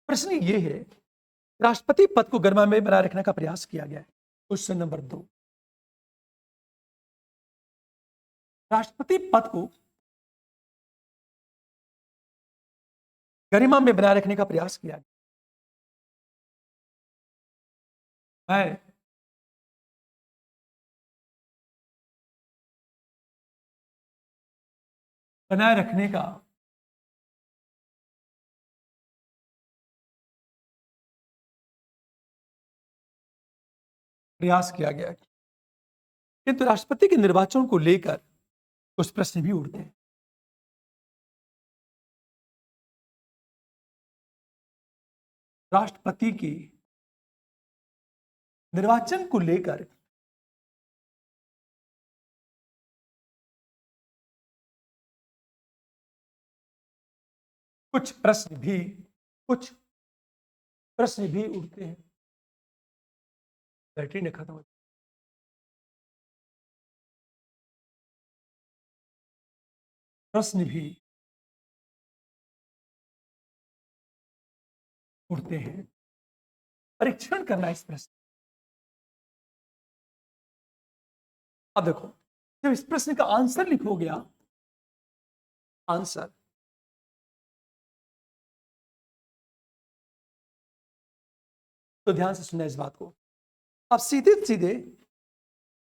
प्रश्न ये है, राष्ट्रपति पद को गरिमा में बनाए रखने का प्रयास किया गया है। क्वेश्चन नंबर 2, राष्ट्रपति पद को गरिमा में बनाए रखने का प्रयास किया गया। मैं बनाए रखने का प्रयास किया गया है, किंतु राष्ट्रपति के निर्वाचन को लेकर कुछ प्रश्न भी उठते हैं। राष्ट्रपति के निर्वाचन को लेकर कुछ प्रश्न भी उठते हैं। बैटरी ने खत्म हो, प्रश्न भी उठते हैं। परीक्षण करना इस प्रश्न। अब देखो, जब इस प्रश्न का आंसर लिखोगे आप, आंसर तो ध्यान से सुनना इस बात को। अब सीधे सीधे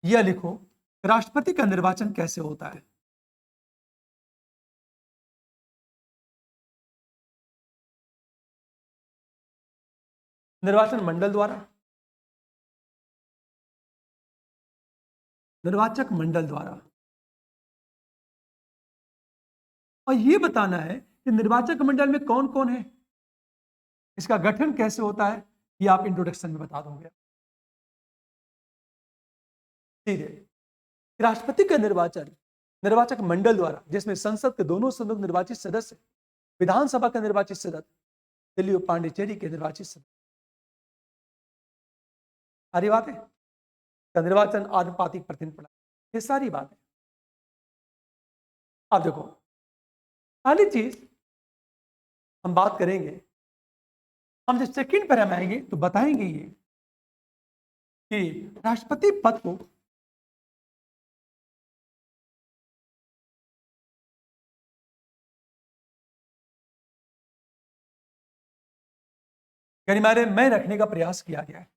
यह लिखो, राष्ट्रपति का निर्वाचन कैसे होता है। निर्वाचन मंडल द्वारा, निर्वाचक मंडल द्वारा। और यह बताना है कि निर्वाचक मंडल में कौन कौन है, इसका गठन कैसे होता है, यह आप इंट्रोडक्शन में बता दोगे। सीधे राष्ट्रपति का निर्वाचन निर्वाचक मंडल द्वारा, जिसमें संसद के दोनों सदनों निर्वाचित सदस्य, विधानसभा का निर्वाचित सदस्य, दिल्ली और पांडिचेरी के निर्वाचित सदस्य, सारी बात है। का निर्वाचन आनुपातिक प्रतिनिधि प्रणाली, ये सारी बात है। अब देखो, पहली चीज हम बात करेंगे, हम जब सेकंड पर हम आएंगे तो बताएंगे ये कि राष्ट्रपति पद को गरिमा में रखने का प्रयास किया गया है।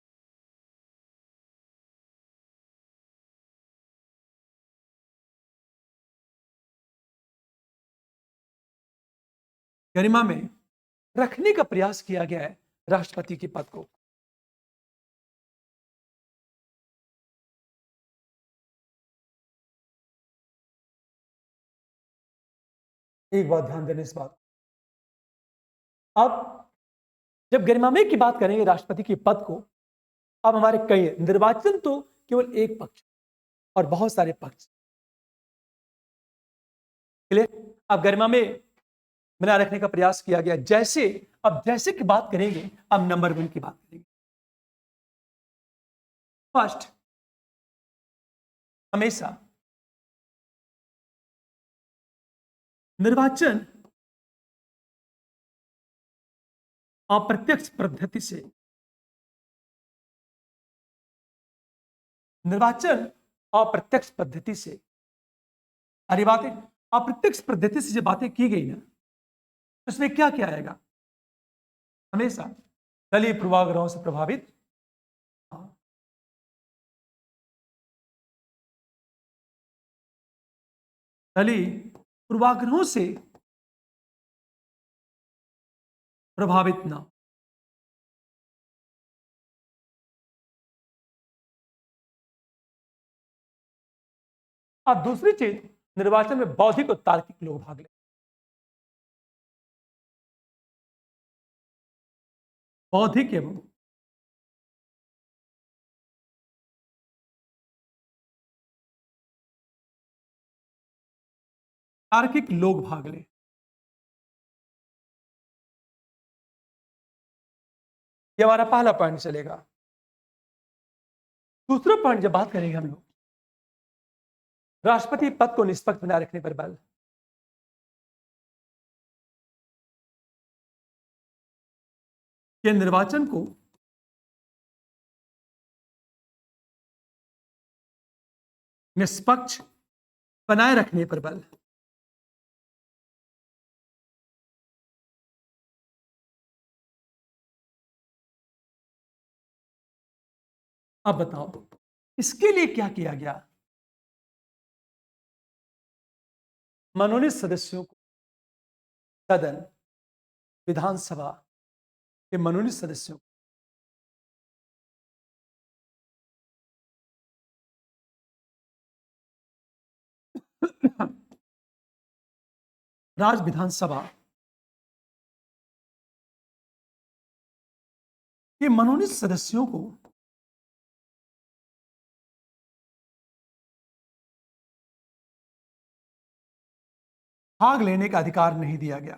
गरिमा में रखने का प्रयास किया गया है राष्ट्रपति के पद को। एक बात ध्यान देने इस बात। अब जब गरिमामय की बात करेंगे राष्ट्रपति के पद को, अब हमारे कई निर्वाचन तो केवल एक पक्ष और बहुत सारे पक्ष। अब गरिमा में बना रखने का प्रयास किया गया। जैसे की बात करेंगे, अब नंबर 1 की बात करेंगे। फर्स्ट, हमेशा निर्वाचन अप्रत्यक्ष पद्धति से, निर्वाचन अप्रत्यक्ष पद्धति से, अरे बातें अप्रत्यक्ष पद्धति से जो बातें की गई ना, उसमें क्या क्या आएगा, हमेशा दलीय पूर्वाग्रहों से प्रभावित, दलीय पूर्वाग्रहों से प्रभावित ना। अब दूसरी चीज, निर्वाचन में बौद्धिक और तार्किक लोग भाग ले। बौद्धिक एवं तार्किक लोग भाग ले। ये हमारा पहला पॉइंट चलेगा। दूसरा पॉइंट जब बात करेंगे हम लोग, राष्ट्रपति पद को निष्पक्ष बनाए रखने पर बल। के निर्वाचन को निष्पक्ष बनाए रखने पर बल। अब बताओ इसके लिए क्या किया गया? मनोनीत सदस्यों को सदन, विधानसभा के मनोनीत सदस्यों को राज्य विधानसभा के मनोनीत सदस्यों को भाग लेने का अधिकार नहीं दिया गया।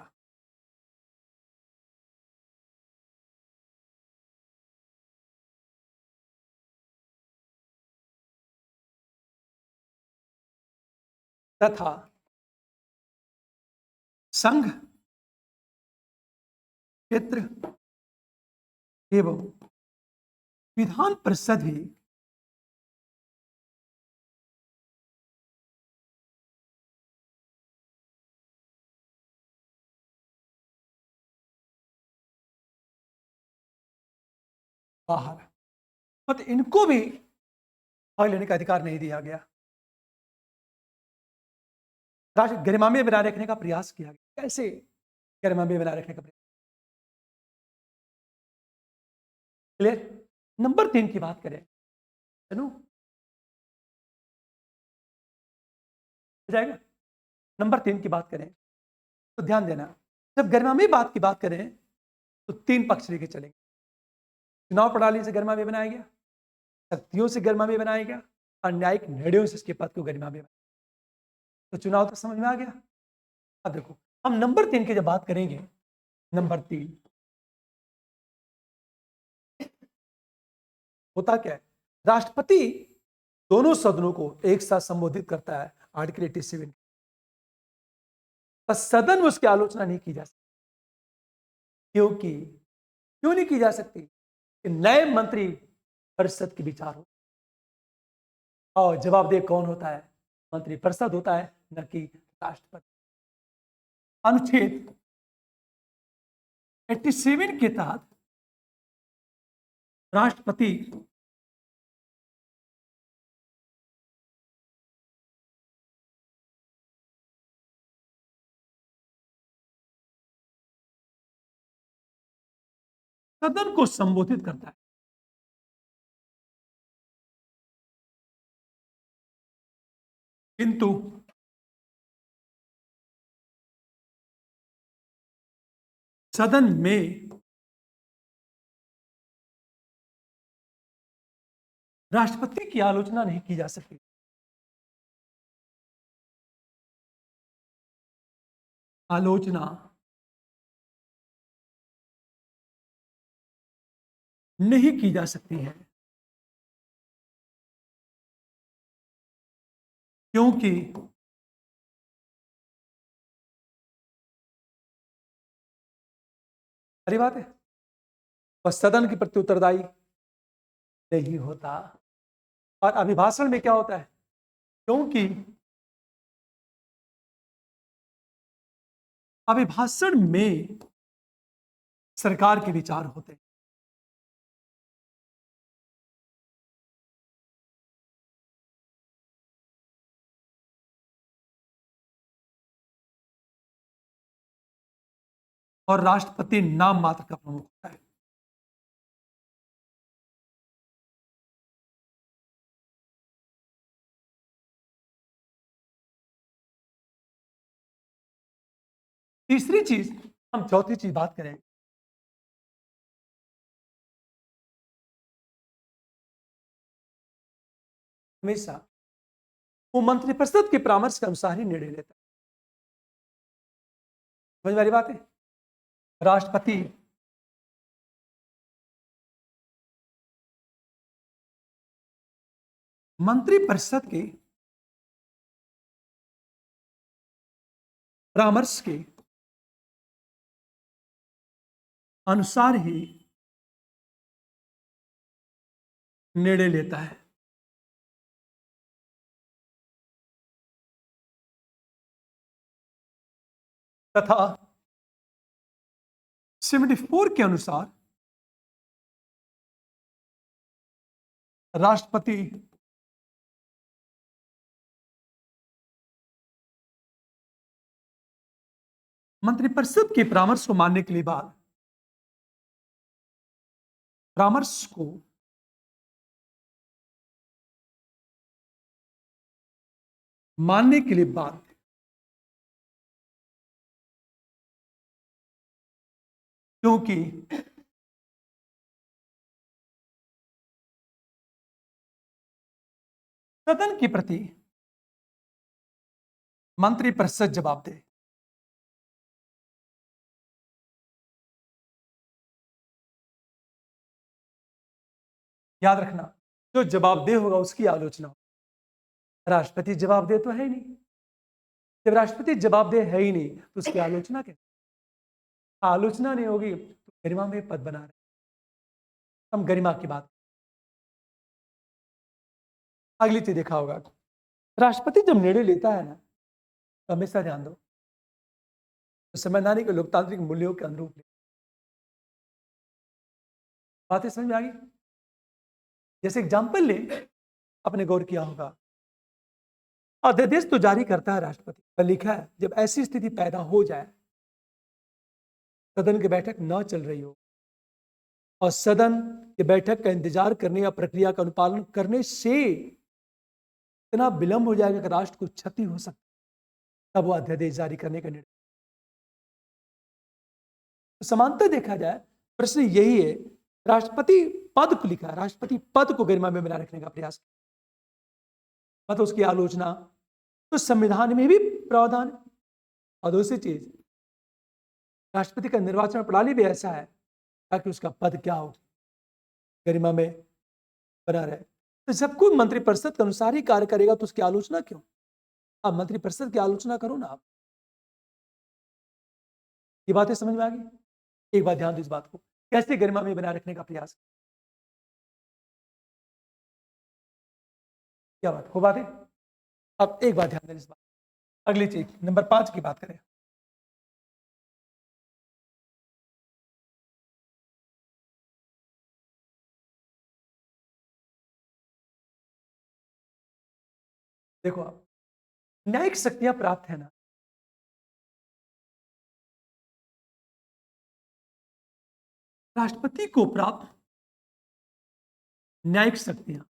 तथा संघ, क्षेत्र एवं विधान परिषद भी बाहर, मतलब इनको भी भाग लेने का अधिकार नहीं दिया गया। राष्ट्र गरिमामय बनाए रखने का प्रयास किया गया। कैसे गरिमामय बनाए रखने का प्रयास? क्लियर? नंबर 3 की बात करें, चलो हो जाएगा। नंबर 3 की बात करें तो ध्यान देना, जब गरिमामय बात की बात करें तो 3 पक्ष लेके चलेंगे। चुनाव प्रणाली से गरिमामय बनाया गया, शक्तियों से गरिमामय बनाया गया और न्यायिक निर्णयों से इसके पद को गरिमामय बनाया। तो चुनाव तो समझ में आ गया। अब देखो हम नंबर 3 की जब बात करेंगे, नंबर 3 होता क्या है? राष्ट्रपति दोनों सदनों को एक साथ संबोधित करता है आर्टिकल 87। पर सदन में उसकी आलोचना नहीं की जा सकती। क्यों नहीं की जा सकती? कि नए मंत्री परिषद के विचार हो और जवाबदेह कौन होता है? मंत्री परिषद होता है, न कि राष्ट्रपति। अनुच्छेद 87 के तहत राष्ट्रपति सदन को संबोधित करता है। किंतु सदन में राष्ट्रपति की आलोचना नहीं की जा सकती। आलोचना नहीं की जा सकती है क्योंकि अरे बात है, वह सदन के प्रति उत्तरदायी नहीं होता। और अभिभाषण में क्या होता है? क्योंकि अभिभाषण में सरकार के विचार होते हैं। और राष्ट्रपति नाम मात्र का प्रमुख होता है। तीसरी चीज, हम चौथी चीज बात करें, हमेशा वो मंत्रिपरिषद के परामर्श के अनुसार ही निर्णय लेता है। समझ वाली बात है? राष्ट्रपति मंत्रिपरिषद के परामर्श के अनुसार ही निर्णय लेता है। तथा 74 के अनुसार राष्ट्रपति मंत्रिपरिषद के परामर्श को मानने के लिए बाद परामर्श को मानने के लिए बाद क्योंकि सदन के प्रति मंत्रिपरिषद जवाब दे। याद रखना, जो जवाबदेह होगा उसकी आलोचना होगी। राष्ट्रपति जवाबदेह तो है ही नहीं। जब राष्ट्रपति जवाबदेह है ही नहीं तो उसकी आलोचना क्या? आलोचना नहीं होगी तो गरिमा में पद बना रहे। हम गरिमा की बात, अगली चीज देखा होगा, राष्ट्रपति जब निर्णय लेता है ना तो हमेशा ध्यान दो, तो संवैधानिक और लोकतांत्रिक मूल्यों के अनुरूप ले। बातें समझ में आ गई? जैसे एग्जाम्पल ले, आपने गौर किया होगा, अध्यादेश तो जारी करता है राष्ट्रपति, पर लिखा है जब ऐसी स्थिति पैदा हो जाए, सदन की बैठक न चल रही हो और सदन की बैठक का इंतजार करने या प्रक्रिया का अनुपालन करने से इतना विलंब हो जाएगा कि राष्ट्र को क्षति हो सकती, तब वो अध्यादेश जारी करने का निर्णय। तो समानता देखा जाए, प्रश्न यही है, राष्ट्रपति पद को लिखा है, राष्ट्रपति पद को गरिमा में बनाए रखने का प्रयास, मतलब उसकी आलोचना तो संविधान में भी प्रावधान है। और दूसरी चीज, राष्ट्रपति का निर्वाचन प्रणाली भी ऐसा है ताकि उसका पद क्या हो, गरिमा में बना रहे। तो जब कोई मंत्रिपरिषद के अनुसार ही कार्य करेगा तो उसकी आलोचना क्यों? आप मंत्रिपरिषद की आलोचना करो ना। आप ये बातें समझ में आ गई? एक बात ध्यान दो इस बात को, कैसे गरिमा में बनाए रखने का प्रयास, क्या बात हो बात है। अब एक बात ध्यान दें इस बात, अगली चीज नंबर 5 की बात करें। देखो, आप न्यायिक शक्तियां प्राप्त है ना, राष्ट्रपति को प्राप्त न्यायिक शक्तियां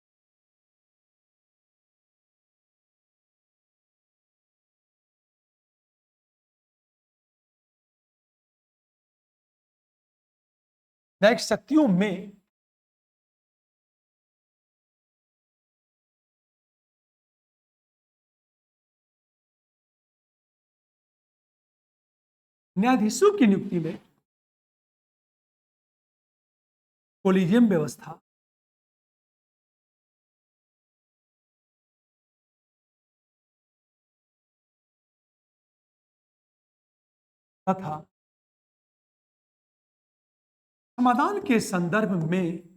न्यायिक शक्तियों में न्यायाधीशों की नियुक्ति में कोलिजियम व्यवस्था तथा समाधान के संदर्भ में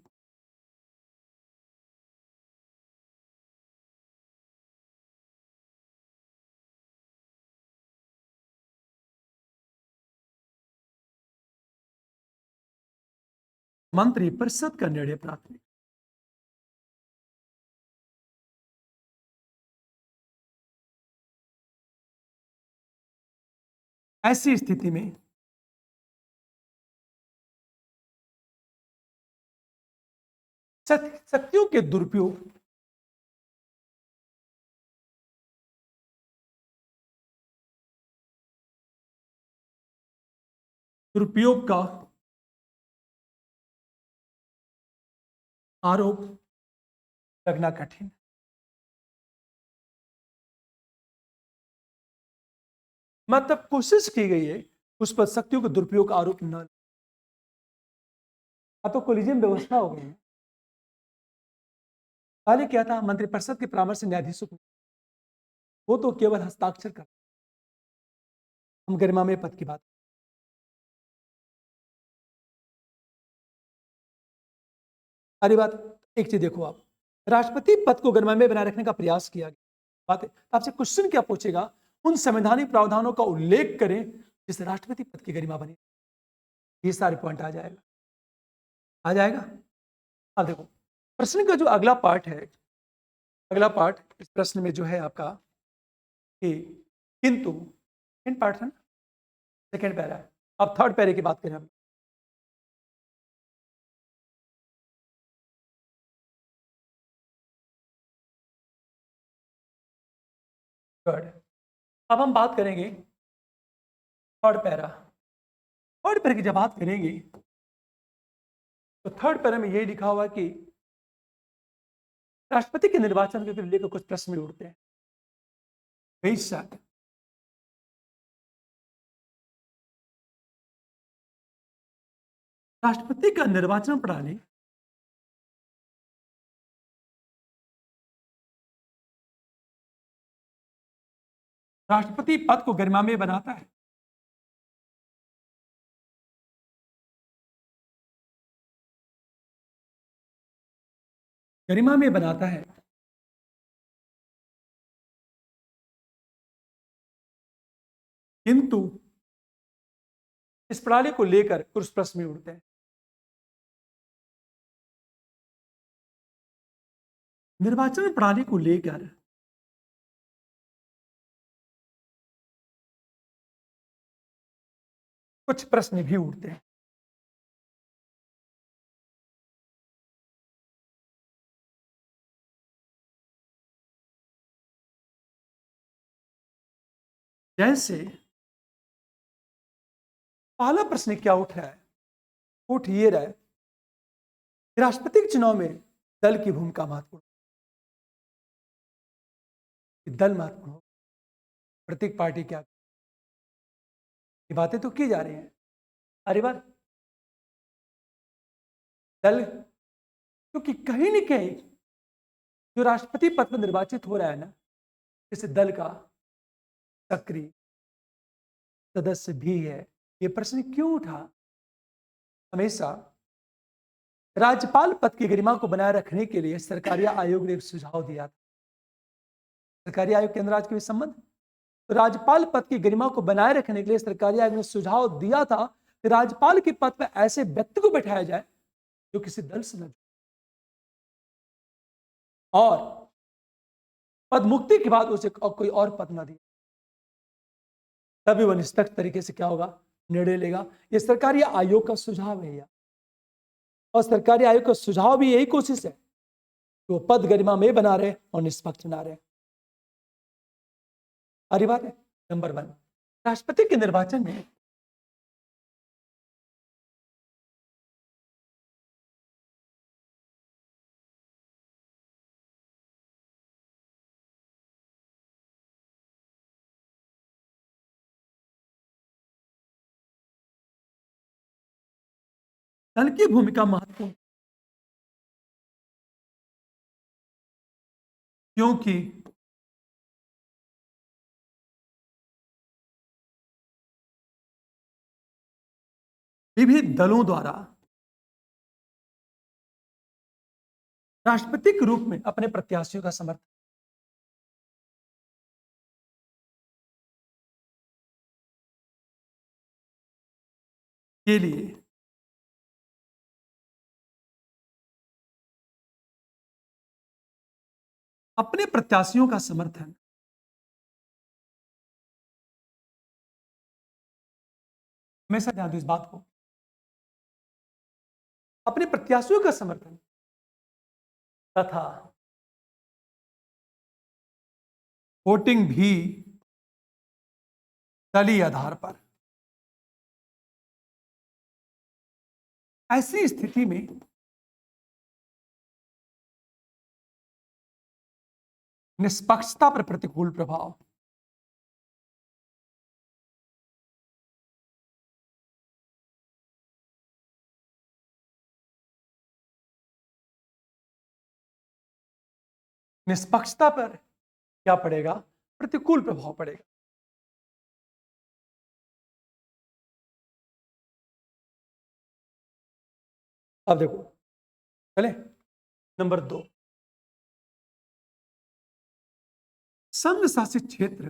मंत्रिपरिषद का निर्णय प्राथमिक। ऐसी स्थिति में शक्तियों के दुरुपयोग का आरोप लगना कठिन। मतलब कोशिश की गई है उस पर शक्तियों के दुरुपयोग का आरोप न, तो कोलिजियम व्यवस्था हो गई है। पहले क्या था, मंत्रिपरिषद के परामर्श से न्यायाधीशों को, वो तो केवल हस्ताक्षर कर। हम गरिमा में पद की बात, अरे बात एक चीज देखो, आप राष्ट्रपति पद को गरिमा में बनाए रखने का प्रयास किया गया। बात है, आपसे क्वेश्चन क्या पूछेगा, उन संवैधानिक प्रावधानों का उल्लेख करें जिससे राष्ट्रपति पद की गरिमा बनी। ये सारे पॉइंट आ जाएगा, आ जाएगा। अब देखो प्रश्न का जो अगला पार्ट है, अगला पार्ट इस प्रश्न में जो है आपका कि किंतु, सेकेंड पार्ट है ना, सेकेंड पैरा है। अब थर्ड पैरे की बात करें हम। थर्ड, अब हम बात करेंगे थर्ड पैरा। थर्ड पैरा की जब बात करेंगे तो थर्ड पैरा में यही लिखा हुआ कि राष्ट्रपति के निर्वाचन के लेकर कुछ प्रश्न भी उठते हैं। बेशक राष्ट्रपति का निर्वाचन प्रणाली राष्ट्रपति पद को गरिमामय बनाता है। गरिमामय बनाता है, किंतु इस प्रणाली को लेकर कुछ प्रश्न भी उठते हैं। निर्वाचन प्रणाली को लेकर कुछ प्रश्न भी उठते हैं। जैसे पहला प्रश्न क्या उठ रहा है, उठ ये रहा है कि राष्ट्रपति के चुनाव में दल की भूमिका महत्वपूर्ण, दल महत्वपूर्ण हो, प्रत्येक पार्टी क्या, ये बातें तो की जा रही हैं। अरे बात दल, क्योंकि कहीं न कहीं जो राष्ट्रपति पद पर निर्वाचित हो रहा है ना, इस दल का सक्रिय सदस्य भी है। ये प्रश्न क्यों उठा, हमेशा राज्यपाल पद की गरिमा को बनाए रखने के लिए सरकारी आयोग ने एक सुझाव दिया था। सरकारी आयोग केंद्र राज्य के बीच संबंध, तो राज्यपाल पद की गरिमा को बनाए रखने के लिए सरकारी आयोग ने सुझाव दिया था कि राज्यपाल के पद पर ऐसे व्यक्ति को बैठाया जाए जो किसी दल से न, और पद मुक्ति के बाद उसे कोई और पद न दिया, तभी वह निष्पक्ष तरीके से क्या होगा, निर्णय लेगा। यह सरकारी आयोग का सुझाव है, और सरकारी आयोग का सुझाव भी यही कोशिश है कि वो पद गरिमा में बना रहे और निष्पक्ष ना रहे। अरे बात है नंबर 1, राष्ट्रपति के निर्वाचन में दल की भूमिका महत्वपूर्ण, क्योंकि विभिन्न दलों द्वारा राष्ट्रपति के रूप में अपने प्रत्याशियों का समर्थन के लिए अपने प्रत्याशियों का समर्थन हमेशा ध्यान दो इस बात को, अपने प्रत्याशियों का समर्थन तथा वोटिंग भी दलीय आधार पर। ऐसी स्थिति में निष्पक्षता पर प्रतिकूल प्रभाव, निष्पक्षता पर क्या पड़ेगा, प्रतिकूल प्रभाव पड़ेगा। अब देखो चले, नंबर 2, संघ शासित क्षेत्र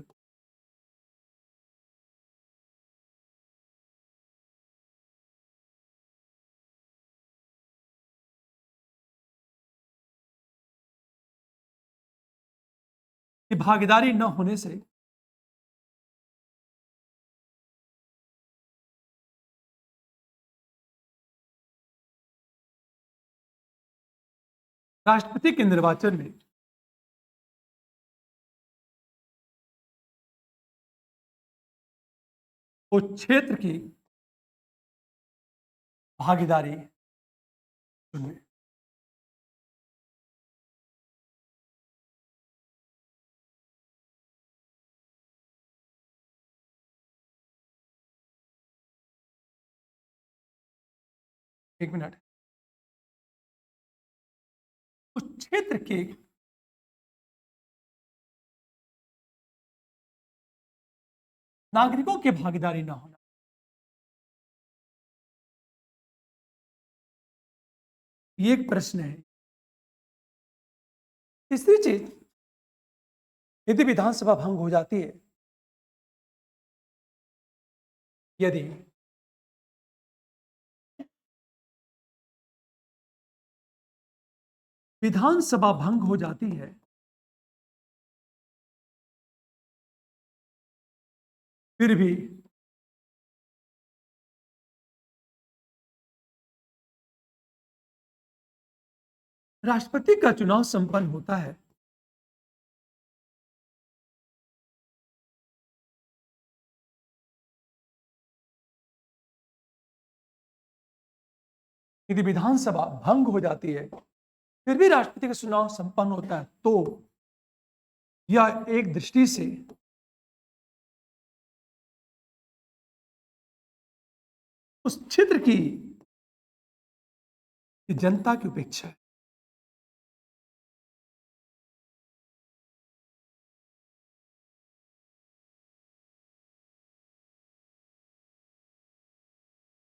की भागीदारी न होने से राष्ट्रपति के निर्वाचन में उस क्षेत्र की भागीदारी चुने। एक मिनट, उस क्षेत्र के नागरिकों की भागीदारी न होना। ये एक प्रश्न है। तीसरी चीज, यदि विधानसभा भंग हो जाती है, यदि विधानसभा भंग हो जाती है, फिर भी राष्ट्रपति का चुनाव संपन्न होता है, यदि विधानसभा भंग हो जाती है फिर भी राष्ट्रपति का चुनाव संपन्न होता है, तो यह एक दृष्टि से उस क्षेत्र की जनता की उपेक्षा है।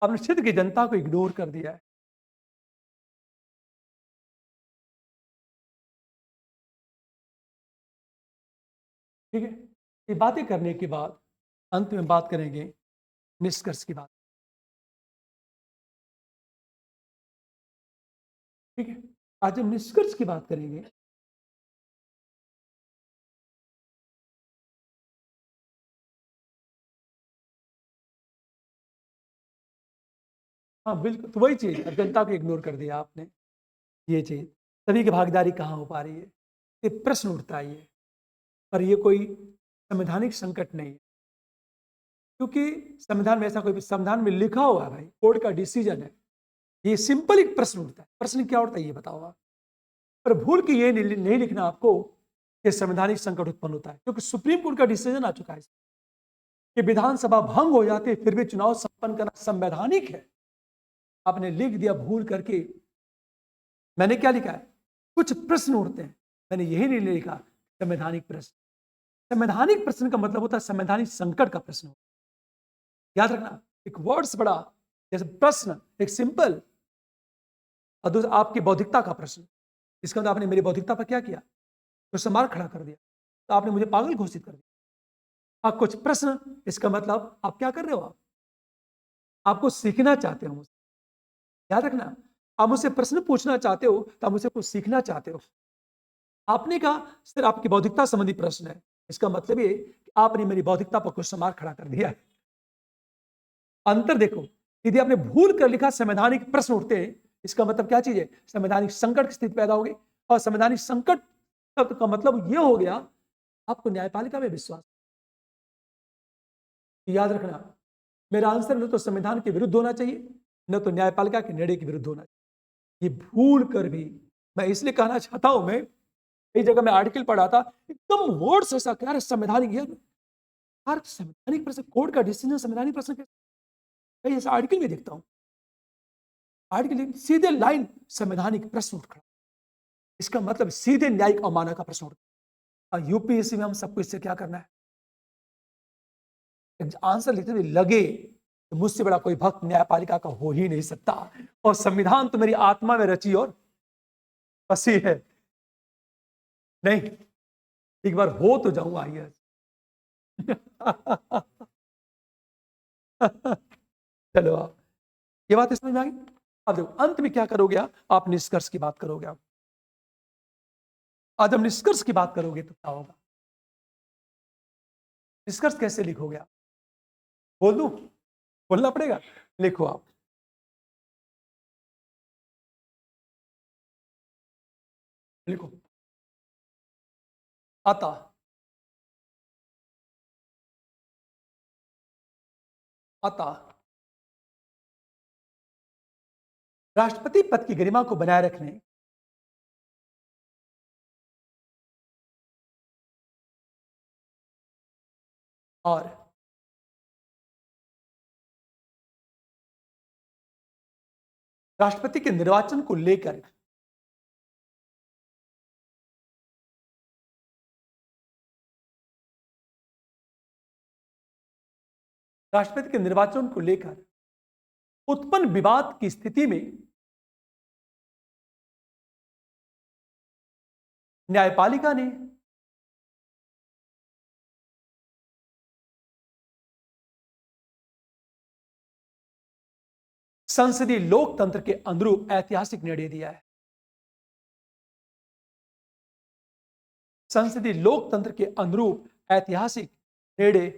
आपने क्षेत्र की जनता को इग्नोर कर दिया है। ठीक है, ये बातें करने के बाद अंत में बात करेंगे निष्कर्ष की बात। ठीक है, आज हम निष्कर्ष की बात करेंगे। हाँ बिल्कुल, तो वही चीज, जनता को इग्नोर कर दिया आपने। ये चीज, सभी की भागीदारी कहाँ हो पा रही है, ये प्रश्न उठता है। ये पर ये कोई संवैधानिक संकट नहीं है, क्योंकि संविधान में ऐसा कोई, संविधान में लिखा हुआ है भाई, कोर्ट का डिसीजन है। ये सिंपल एक प्रश्न उठता है। प्रश्न क्या उठता है ये बताओ आप। पर भूल के ये नहीं लिखना आपको कि संवैधानिक संकट उत्पन्न होता है, क्योंकि सुप्रीम कोर्ट का डिसीजन आ चुका है कि विधानसभा भंग हो जाती है फिर भी चुनाव संपन्न करना संवैधानिक है। आपने लिख दिया भूल करके। मैंने क्या लिखा है, कुछ प्रश्न उठते हैं, मैंने यही नहीं लिखा संवैधानिक प्रश्न। संवैधानिक प्रश्न का मतलब होता है संवैधानिक संकट का प्रश्न। याद रखना, एक वर्ड्स बड़ा, जैसे प्रश्न एक सिंपल, और दूसरा आपकी बौद्धिकता का प्रश्न। इसका मतलब आपने मेरी बौद्धिकता पर क्या किया, तो समार खड़ा कर दिया, तो आपने मुझे पागल घोषित कर दिया। आप कुछ प्रश्न, इसका मतलब आप क्या कर रहे हो, आपको सीखना चाहते हो मुझसे। याद रखना, आप मुझसे प्रश्न पूछना चाहते हो तो आप मुझसे कुछ सीखना चाहते हो। आपने कहा सिर्फ आपकी बौद्धिकता संबंधी प्रश्न है, इसका मतलब ये कि आपने मेरी बौद्धिकता पर कुछ समार खड़ा कर दिया है। अंतर देखो, यदि आपने भूल कर लिखा संवैधानिक प्रश्न उठते हैं, इसका मतलब क्या चीज है, संवैधानिक संकट की स्थिति पैदा होगी। और संवैधानिक संकट शब्द का मतलब यह हो गया आपको न्यायपालिका में विश्वास। याद रखना, मेरा आंसर न तो संविधान के विरुद्ध होना चाहिए, न तो न्यायपालिका के निर्णय के विरुद्ध होना चाहिए। ये भूल कर भी, मैं इसलिए कहना चाहता हूं, मैं कई जगह मैं आर्टिकल पढ़ा था, एकदम वर्ड्स ऐसा कह रहे संवैधानिक, यार संवैधानिक प्रश्न, कोर्ट का डिसीजन संवैधानिक प्रश्न, कई ऐसा आर्टिकल में देखता हूं, आर्टिकल सीधे लाइन संवैधानिक प्रश्न उठ खड़ा। इसका मतलब सीधे न्यायिक अवमानना का प्रश्न उठता। यूपीएससी में हम सबको इससे क्या करना है, आंसर लिखते हुए लगे तो मुझसे बड़ा कोई भक्त न्यायपालिका का हो ही नहीं सकता। और संविधान तो मेरी आत्मा में रची और फंसी है। नहीं, एक बार हो तो जाऊं आईएएस। चलो आप, ये बात समझ में आ गई। अब देखो अंत में क्या करोगे आप निष्कर्ष की बात करोगे। आप आज हम निष्कर्ष की बात करोगे तो क्या होगा? निष्कर्ष कैसे लिखोगे आप? बोल दूं? बोलना पड़ेगा। लिखो आप। लिखो। अतः अतः राष्ट्रपति पद की गरिमा को बनाए रखने और राष्ट्रपति के निर्वाचन को लेकर राष्ट्रपति के निर्वाचन को लेकर उत्पन्न विवाद की स्थिति में न्यायपालिका ने संसदीय लोकतंत्र के अनुरूप ऐतिहासिक निर्णय दिया है। संसदीय लोकतंत्र के अनुरूप ऐतिहासिक निर्णय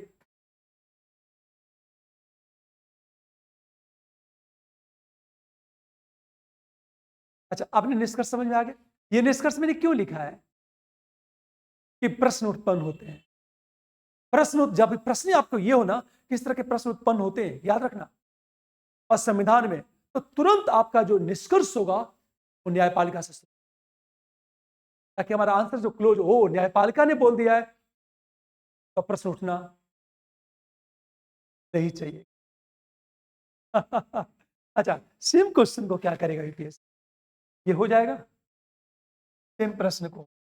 अच्छा, आपने निष्कर्ष समझ में आ गया? ये निष्कर्ष मैंने क्यों लिखा है कि प्रश्न उत्पन्न होते हैं। जब प्रश्न आपको ये हो ना, किस तरह के प्रश्न उत्पन्न होते हैं याद रखना, और संविधान में तो तुरंत आपका जो निष्कर्ष होगा वो न्यायपालिका से, ताकि हमारा आंसर जो क्लोज हो, न्यायपालिका ने बोल दिया है तो प्रश्न उठना नहीं चाहिए। अच्छा, सेम क्वेश्चन को क्या करेगा यूपीएससी? ये हो जाएगा सेम प्रश्न को